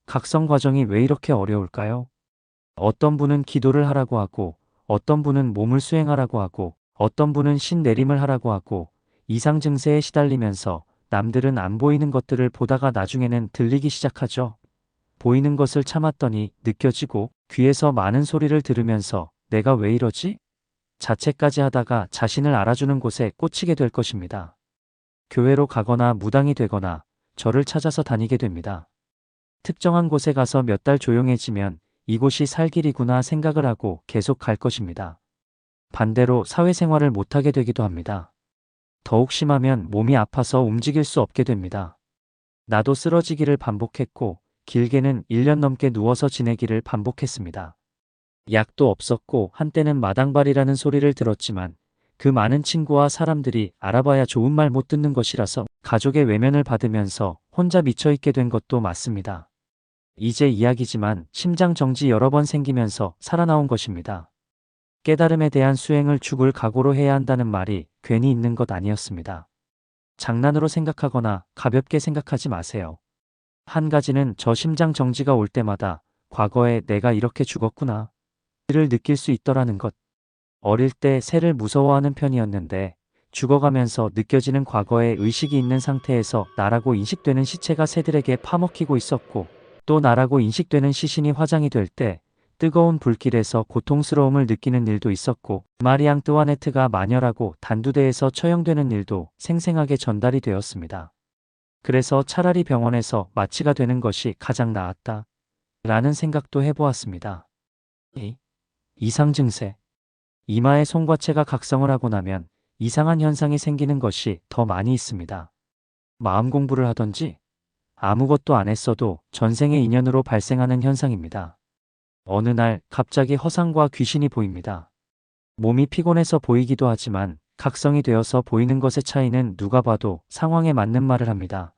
각성 과정이 왜 이렇게 어려울까요? 어떤 분은 기도를 하라고 하고, 어떤 분은 몸을 수행하라고 하고, 어떤 분은 신내림을 하라고 하고, 이상 증세에 시달리면서 남들은 안 보이는 것들을 보다가 나중에는 들리기 시작하죠. 보이는 것을 참았더니 느껴지고, 귀에서 많은 소리를 들으면서 내가 왜 이러지? 자책까지 하다가 자신을 알아주는 곳에 꽂히게 될 것입니다. 교회로 가거나 무당이 되거나 절을 찾아서 다니게 됩니다. 특정한 곳에 가서 몇 달 조용해지면 이곳이 살 길이구나 생각을 하고 계속 갈 것입니다. 반대로 사회생활을 못하게 되기도 합니다. 더욱 심하면 몸이 아파서 움직일 수 없게 됩니다. 나도 쓰러지기를 반복했고 길게는 1년 넘게 누워서 지내기를 반복했습니다. 약도 없었고 한때는 마당발이라는 소리를 들었지만 그 많은 친구와 사람들이 알아봐야 좋은 말 못 듣는 것이라서 가족의 외면을 받으면서 혼자 미쳐있게 된 것도 맞습니다. 이제 이야기지만 심장 정지 여러 번 생기면서 살아나온 것입니다. 깨달음에 대한 수행을 죽을 각오로 해야 한다는 말이 괜히 있는 것 아니었습니다. 장난으로 생각하거나 가볍게 생각하지 마세요. 한 가지는 저 심장 정지가 올 때마다 과거에 내가 이렇게 죽었구나 를 느낄 수 있더라는 것. 어릴 때 새를 무서워하는 편이었는데 죽어가면서 느껴지는 과거의 의식이 있는 상태에서 나라고 인식되는 시체가 새들에게 파먹히고 있었고 또 나라고 인식되는 시신이 화장이 될 때 뜨거운 불길에서 고통스러움을 느끼는 일도 있었고 마리앙 뚜아네트가 마녀라고 단두대에서 처형되는 일도 생생하게 전달이 되었습니다. 그래서 차라리 병원에서 마취가 되는 것이 가장 나았다 라는 생각도 해보았습니다. 이상 증세. 이마의 송과체가 각성을 하고 나면 이상한 현상이 생기는 것이 더 많이 있습니다. 마음 공부를 하던지 아무것도 안 했어도 전생의 인연으로 발생하는 현상입니다. 어느 날 갑자기 허상과 귀신이 보입니다. 몸이 피곤해서 보이기도 하지만 각성이 되어서 보이는 것의 차이는 누가 봐도 상황에 맞는 말을 합니다.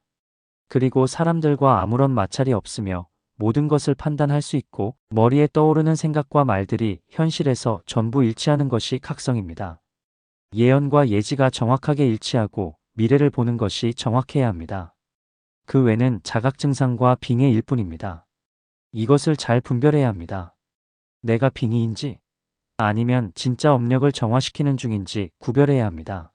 그리고 사람들과 아무런 마찰이 없으며 모든 것을 판단할 수 있고 머리에 떠오르는 생각과 말들이 현실에서 전부 일치하는 것이 각성입니다. 예언과 예지가 정확하게 일치하고 미래를 보는 것이 정확해야 합니다. 그 외는 자각 증상과 빙의일 뿐입니다. 이것을 잘 분별해야 합니다. 내가 빙의인지 아니면 진짜 업력을 정화시키는 중인지 구별해야 합니다.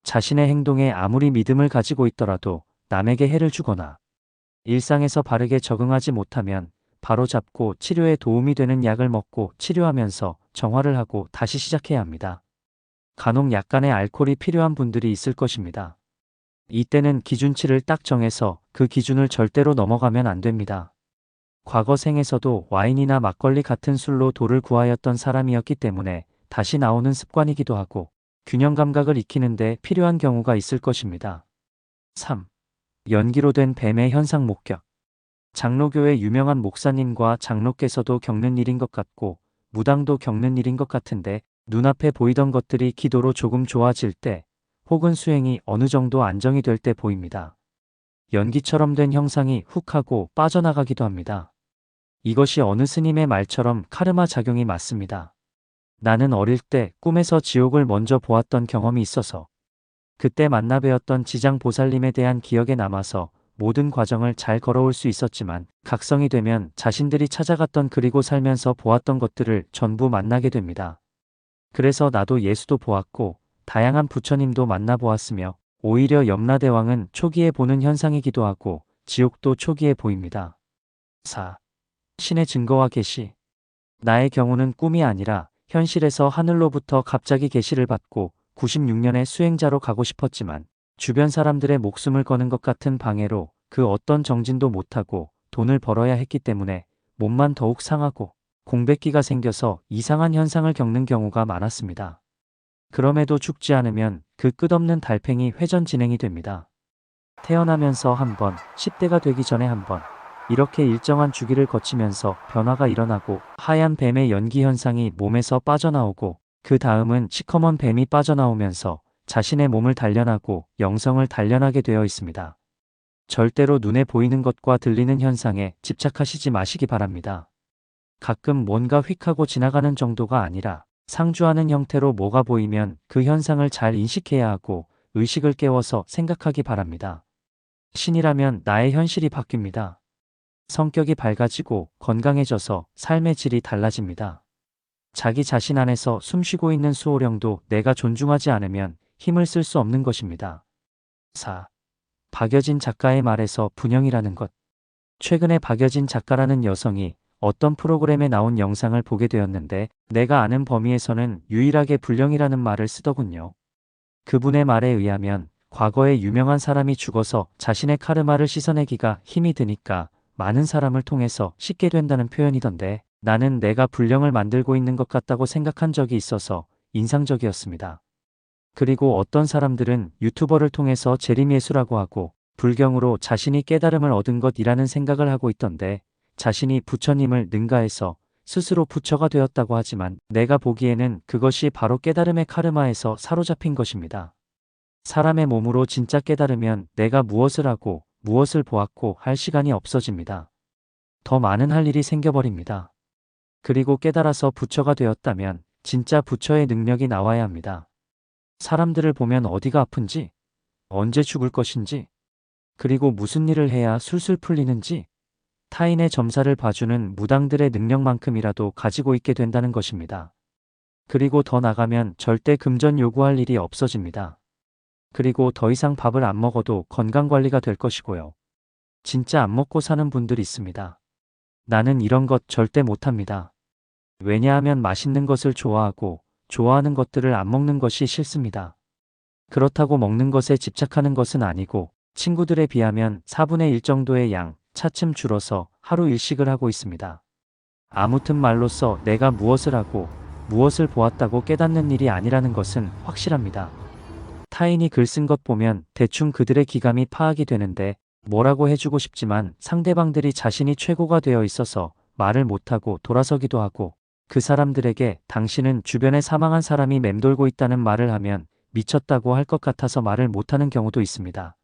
자신의 행동에 아무리 믿음을 가지고 있더라도 남에게 해를 주거나 일상에서 바르게 적응하지 못하면 바로잡고 치료에 도움이 되는 약을 먹고 치료하면서 정화를 하고 다시 시작해야 합니다. 간혹 약간의 알코올이 필요한 분들이 있을 것입니다. 이때는 기준치를 딱 정해서 그 기준을 절대로 넘어가면 안 됩니다. 과거 생에서도 와인이나 막걸리 같은 술로 도를 구하였던 사람이었기 때문에 다시 나오는 습관이기도 하고 균형 감각을 익히는데 필요한 경우가 있을 것입니다. 3. 연기로 된 뱀의 현상 목격. 장로교의 유명한 목사님과 장로께서도 겪는 일인 것 같고 무당도 겪는 일인 것 같은데 눈앞에 보이던 것들이 기도로 조금 좋아질 때 혹은 수행이 어느 정도 안정이 될 때 보입니다. 연기처럼 된 형상이 훅 하고 빠져나가기도 합니다. 이것이 어느 스님의 말처럼 카르마 작용이 맞습니다. 나는 어릴 때 꿈에서 지옥을 먼저 보았던 경험이 있어서 그때 만나 뵈었던 지장보살님에 대한 기억에 남아서 모든 과정을 잘 걸어올 수 있었지만 각성이 되면 자신들이 찾아갔던 그리고 살면서 보았던 것들을 전부 만나게 됩니다. 그래서 나도 예수도 보았고 다양한 부처님도 만나보았으며 오히려 염라대왕은 초기에 보는 현상이기도 하고 지옥도 초기에 보입니다. 4. 신의 증거와 계시. 나의 경우는 꿈이 아니라 현실에서 하늘로부터 갑자기 계시를 받고 96년에 수행자로 가고 싶었지만 주변 사람들의 목숨을 거는 것 같은 방해로 그 어떤 정진도 못하고 돈을 벌어야 했기 때문에 몸만 더욱 상하고 공백기가 생겨서 이상한 현상을 겪는 경우가 많았습니다. 그럼에도 죽지 않으면 그 끝없는 달팽이 회전 진행이 됩니다. 태어나면서 한 번, 10대가 되기 전에 한 번, 이렇게 일정한 주기를 거치면서 변화가 일어나고 하얀 뱀의 연기 현상이 몸에서 빠져나오고 그 다음은 시커먼 뱀이 빠져나오면서 자신의 몸을 단련하고 영성을 단련하게 되어 있습니다. 절대로 눈에 보이는 것과 들리는 현상에 집착하시지 마시기 바랍니다. 가끔 뭔가 휙 하고 지나가는 정도가 아니라 상주하는 형태로 뭐가 보이면 그 현상을 잘 인식해야 하고 의식을 깨워서 생각하기 바랍니다. 신이라면 나의 현실이 바뀝니다. 성격이 밝아지고 건강해져서 삶의 질이 달라집니다. 자기 자신 안에서 숨쉬고 있는 수호령도 내가 존중하지 않으면 힘을 쓸 수 없는 것입니다. 4. 박여진 작가의 말에서 분영이라는 것. 최근에 박여진 작가라는 여성이 어떤 프로그램에 나온 영상을 보게 되었는데 내가 아는 범위에서는 유일하게 불령이라는 말을 쓰더군요. 그분의 말에 의하면 과거에 유명한 사람이 죽어서 자신의 카르마를 씻어내기가 힘이 드니까 많은 사람을 통해서 씻게 된다는 표현이던데 나는 내가 불령을 만들고 있는 것 같다고 생각한 적이 있어서 인상적이었습니다. 그리고 어떤 사람들은 유튜버를 통해서 재림예수라고 하고 불경으로 자신이 깨달음을 얻은 것이라는 생각을 하고 있던데 자신이 부처님을 능가해서 스스로 부처가 되었다고 하지만 내가 보기에는 그것이 바로 깨달음의 카르마에서 사로잡힌 것입니다. 사람의 몸으로 진짜 깨달으면 내가 무엇을 하고 무엇을 보았고 할 시간이 없어집니다. 더 많은 할 일이 생겨버립니다. 그리고 깨달아서 부처가 되었다면 진짜 부처의 능력이 나와야 합니다. 사람들을 보면 어디가 아픈지, 언제 죽을 것인지, 그리고 무슨 일을 해야 술술 풀리는지, 타인의 점사를 봐주는 무당들의 능력만큼이라도 가지고 있게 된다는 것입니다. 그리고 더 나가면 절대 금전 요구할 일이 없어집니다. 그리고 더 이상 밥을 안 먹어도 건강관리가 될 것이고요. 진짜 안 먹고 사는 분들이 있습니다. 나는 이런 것 절대 못합니다. 왜냐하면 맛있는 것을 좋아하고 좋아하는 것들을 안 먹는 것이 싫습니다. 그렇다고 먹는 것에 집착하는 것은 아니고 친구들에 비하면 4분의 1 정도의 양, 차츰 줄어서 하루 일식을 하고 있습니다. 아무튼 말로써 내가 무엇을 하고 무엇을 보았다고 깨닫는 일이 아니라는 것은 확실합니다. 타인이 글 쓴 것 보면 대충 그들의 기감이 파악이 되는데 뭐라고 해주고 싶지만 상대방들이 자신이 최고가 되어 있어서 말을 못하고 돌아서기도 하고 그 사람들에게 당신은 주변에 사망한 사람이 맴돌고 있다는 말을 하면 미쳤다고 할 것 같아서 말을 못하는 경우도 있습니다.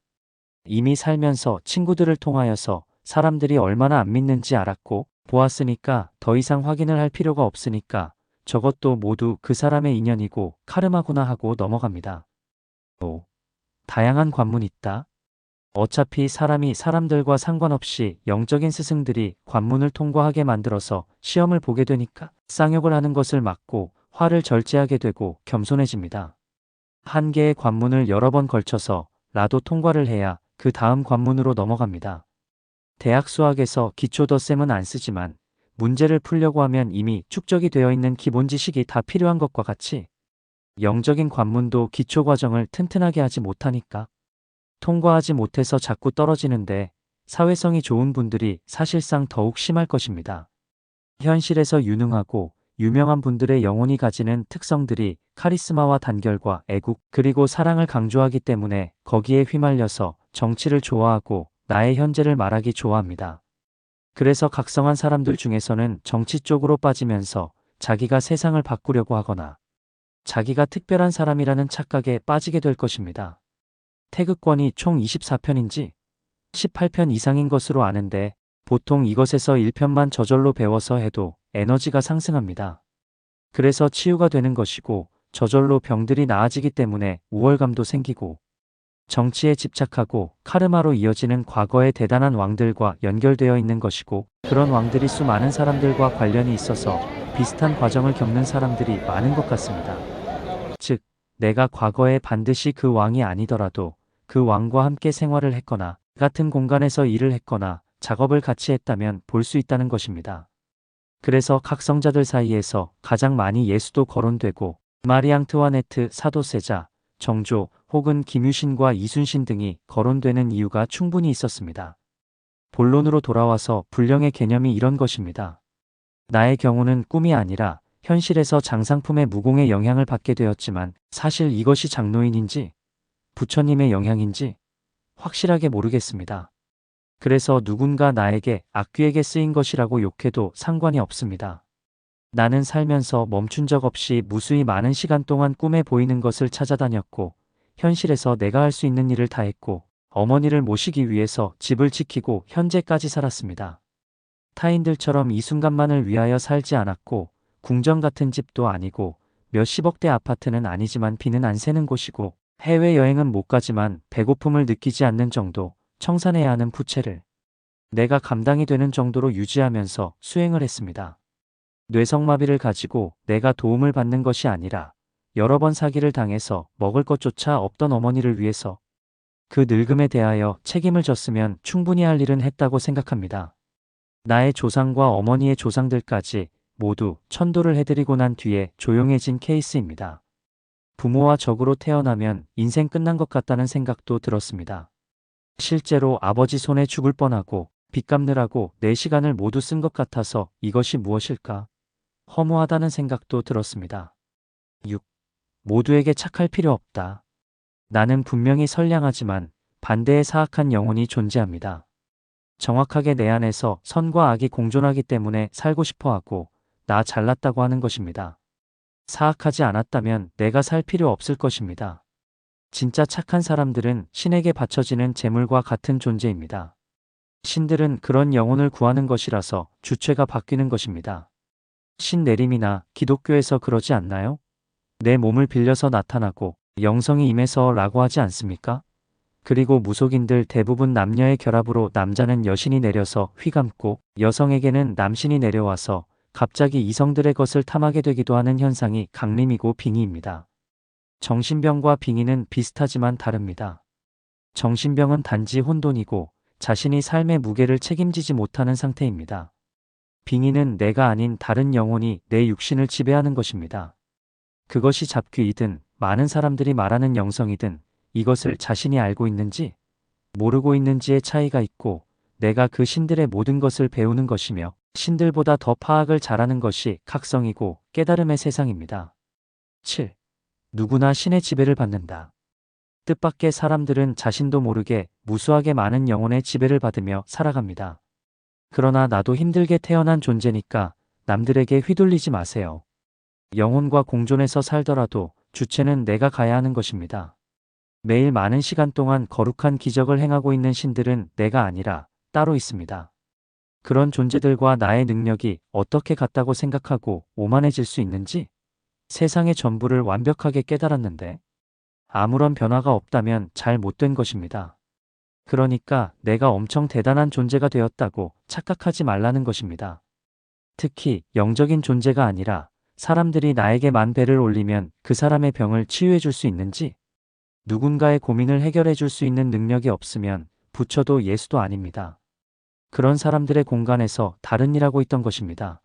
이미 살면서 친구들을 통하여서 사람들이 얼마나 안 믿는지 알았고 보았으니까 더 이상 확인을 할 필요가 없으니까 저것도 모두 그 사람의 인연이고 카르마구나 하고 넘어갑니다. 5. 다양한 관문 있다. 어차피 사람이 사람들과 상관없이 영적인 스승들이 관문을 통과하게 만들어서 시험을 보게 되니까 쌍욕을 하는 것을 막고 화를 절제하게 되고 겸손해집니다. 한 개의 관문을 여러 번 걸쳐서 라도 통과를 해야 그 다음 관문으로 넘어갑니다. 대학 수학에서 기초 덧셈은 안 쓰지만 문제를 풀려고 하면 이미 축적이 되어 있는 기본 지식이 다 필요한 것과 같이 영적인 관문도 기초 과정을 튼튼하게 하지 못하니까 통과하지 못해서 자꾸 떨어지는데 사회성이 좋은 분들이 사실상 더욱 심할 것입니다. 현실에서 유능하고 유명한 분들의 영혼이 가지는 특성들이 카리스마와 단결과 애국 그리고 사랑을 강조하기 때문에 거기에 휘말려서 정치를 좋아하고 나의 현재를 말하기 좋아합니다. 그래서 각성한 사람들 중에서는 정치 쪽으로 빠지면서 자기가 세상을 바꾸려고 하거나 자기가 특별한 사람이라는 착각에 빠지게 될 것입니다. 태극권이 총 24편인지 18편 이상인 것으로 아는데 보통 이것에서 1편만 저절로 배워서 해도 에너지가 상승합니다. 그래서 치유가 되는 것이고 저절로 병들이 나아지기 때문에 우월감도 생기고 정치에 집착하고 카르마로 이어지는 과거의 대단한 왕들과 연결되어 있는 것이고 그런 왕들이 수많은 사람들과 관련이 있어서 비슷한 과정을 겪는 사람들이 많은 것 같습니다. 즉, 내가 과거에 반드시 그 왕이 아니더라도 그 왕과 함께 생활을 했거나 같은 공간에서 일을 했거나 작업을 같이 했다면 볼 수 있다는 것입니다. 그래서 각성자들 사이에서 가장 많이 예수도 거론되고 마리 앙트와네트, 사도세자, 정조 혹은 김유신과 이순신 등이 거론되는 이유가 충분히 있었습니다. 본론으로 돌아와서 불령의 개념이 이런 것입니다. 나의 경우는 꿈이 아니라 현실에서 장상품의 무공의 영향을 받게 되었지만 사실 이것이 장노인인지 부처님의 영향인지 확실하게 모르겠습니다. 그래서 누군가 나에게 악귀에게 쓰인 것이라고 욕해도 상관이 없습니다. 나는 살면서 멈춘 적 없이 무수히 많은 시간 동안 꿈에 보이는 것을 찾아다녔고 현실에서 내가 할 수 있는 일을 다 했고 어머니를 모시기 위해서 집을 지키고 현재까지 살았습니다. 타인들처럼 이 순간만을 위하여 살지 않았고 궁전 같은 집도 아니고 몇십억대 아파트는 아니지만 비는 안 새는 곳이고 해외여행은 못 가지만 배고픔을 느끼지 않는 정도 청산해야 하는 부채를 내가 감당이 되는 정도로 유지하면서 수행을 했습니다. 뇌성마비를 가지고 내가 도움을 받는 것이 아니라 여러 번 사기를 당해서 먹을 것조차 없던 어머니를 위해서 그 늙음에 대하여 책임을 졌으면 충분히 할 일은 했다고 생각합니다. 나의 조상과 어머니의 조상들까지 모두 천도를 해드리고 난 뒤에 조용해진 케이스입니다. 부모와 적으로 태어나면 인생 끝난 것 같다는 생각도 들었습니다. 실제로 아버지 손에 죽을 뻔하고 빚 갚느라고 내 시간을 모두 쓴 것 같아서 이것이 무엇일까? 허무하다는 생각도 들었습니다. 6. 모두에게 착할 필요 없다. 나는 분명히 선량하지만 반대의 사악한 영혼이 존재합니다. 정확하게 내 안에서 선과 악이 공존하기 때문에 살고 싶어 하고 나 잘났다고 하는 것입니다. 사악하지 않았다면 내가 살 필요 없을 것입니다. 진짜 착한 사람들은 신에게 바쳐지는 재물과 같은 존재입니다. 신들은 그런 영혼을 구하는 것이라서 주체가 바뀌는 것입니다. 신내림이나 기독교에서 그러지 않나요? 내 몸을 빌려서 나타나고 영성이 임해서 라고 하지 않습니까? 그리고 무속인들 대부분 남녀의 결합으로 남자는 여신이 내려서 휘감고 여성에게는 남신이 내려와서 갑자기 이성들의 것을 탐하게 되기도 하는 현상이 강림이고 빙의입니다. 정신병과 빙의는 비슷하지만 다릅니다. 정신병은 단지 혼돈이고 자신이 삶의 무게를 책임지지 못하는 상태입니다. 빙의는 내가 아닌 다른 영혼이 내 육신을 지배하는 것입니다. 그것이 잡귀이든 많은 사람들이 말하는 영성이든 이것을 자신이 알고 있는지 모르고 있는지의 차이가 있고 내가 그 신들의 모든 것을 배우는 것이며 신들보다 더 파악을 잘하는 것이 각성이고 깨달음의 세상입니다. 7. 누구나 신의 지배를 받는다. 뜻밖의 사람들은 자신도 모르게 무수하게 많은 영혼의 지배를 받으며 살아갑니다. 그러나 나도 힘들게 태어난 존재니까 남들에게 휘둘리지 마세요. 영혼과 공존해서 살더라도 주체는 내가 가야 하는 것입니다. 매일 많은 시간 동안 거룩한 기적을 행하고 있는 신들은 내가 아니라 따로 있습니다. 그런 존재들과 나의 능력이 어떻게 같다고 생각하고 오만해질 수 있는지 세상의 전부를 완벽하게 깨달았는데 아무런 변화가 없다면 잘 못된 것입니다. 그러니까 내가 엄청 대단한 존재가 되었다고 착각하지 말라는 것입니다. 특히 영적인 존재가 아니라 사람들이 나에게 만 배를 올리면 그 사람의 병을 치유해 줄 수 있는지 누군가의 고민을 해결해 줄 수 있는 능력이 없으면 부처도 예수도 아닙니다. 그런 사람들의 공간에서 다른 일하고 있던 것입니다.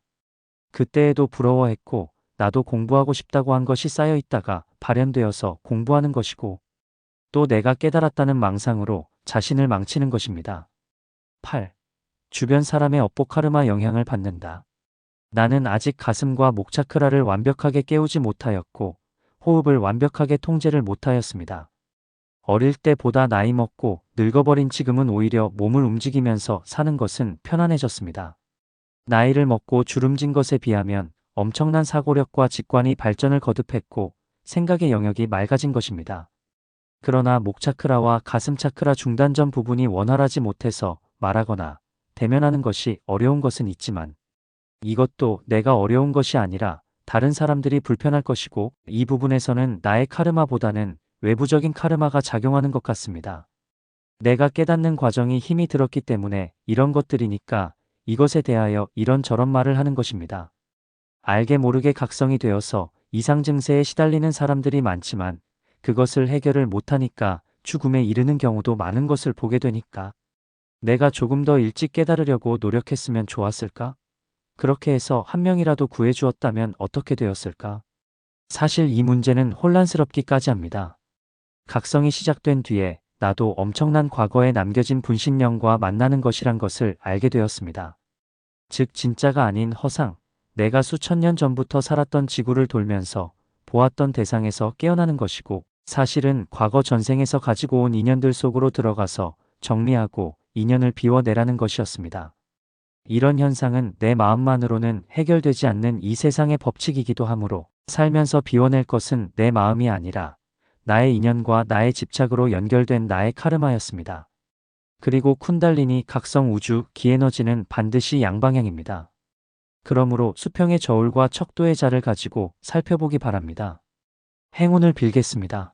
그때에도 부러워했고 나도 공부하고 싶다고 한 것이 쌓여 있다가 발현되어서 공부하는 것이고 또 내가 깨달았다는 망상으로 자신을 망치는 것입니다. 8. 주변 사람의 업보 카르마 영향을 받는다. 나는 아직 가슴과 목 차크라를 완벽하게 깨우지 못하였고 호흡을 완벽하게 통제를 못하였습니다. 어릴 때보다 나이 먹고 늙어버린 지금은 오히려 몸을 움직이면서 사는 것은 편안해졌습니다. 나이를 먹고 주름진 것에 비하면 엄청난 사고력과 직관이 발전을 거듭했고 생각의 영역이 맑아진 것입니다. 그러나 목 차크라와 가슴 차크라 중단전 부분이 원활하지 못해서 말하거나 대면하는 것이 어려운 것은 있지만 이것도 내가 어려운 것이 아니라 다른 사람들이 불편할 것이고 이 부분에서는 나의 카르마보다는 외부적인 카르마가 작용하는 것 같습니다. 내가 깨닫는 과정이 힘이 들었기 때문에 이런 것들이니까 이것에 대하여 이런저런 말을 하는 것입니다. 알게 모르게 각성이 되어서 이상 증세에 시달리는 사람들이 많지만 그것을 해결을 못하니까 죽음에 이르는 경우도 많은 것을 보게 되니까 내가 조금 더 일찍 깨달으려고 노력했으면 좋았을까? 그렇게 해서 한 명이라도 구해주었다면 어떻게 되었을까? 사실 이 문제는 혼란스럽기까지 합니다. 각성이 시작된 뒤에 나도 엄청난 과거에 남겨진 분신령과 만나는 것이란 것을 알게 되었습니다. 즉 진짜가 아닌 허상, 내가 수천 년 전부터 살았던 지구를 돌면서 보았던 대상에서 깨어나는 것이고 사실은 과거 전생에서 가지고 온 인연들 속으로 들어가서 정리하고 인연을 비워내라는 것이었습니다. 이런 현상은 내 마음만으로는 해결되지 않는 이 세상의 법칙이기도 하므로 살면서 비워낼 것은 내 마음이 아니라 나의 인연과 나의 집착으로 연결된 나의 카르마였습니다. 그리고 쿤달리니 각성 우주 기에너지는 반드시 양방향입니다. 그러므로 수평의 저울과 척도의 자를 가지고 살펴보기 바랍니다. 행운을 빌겠습니다.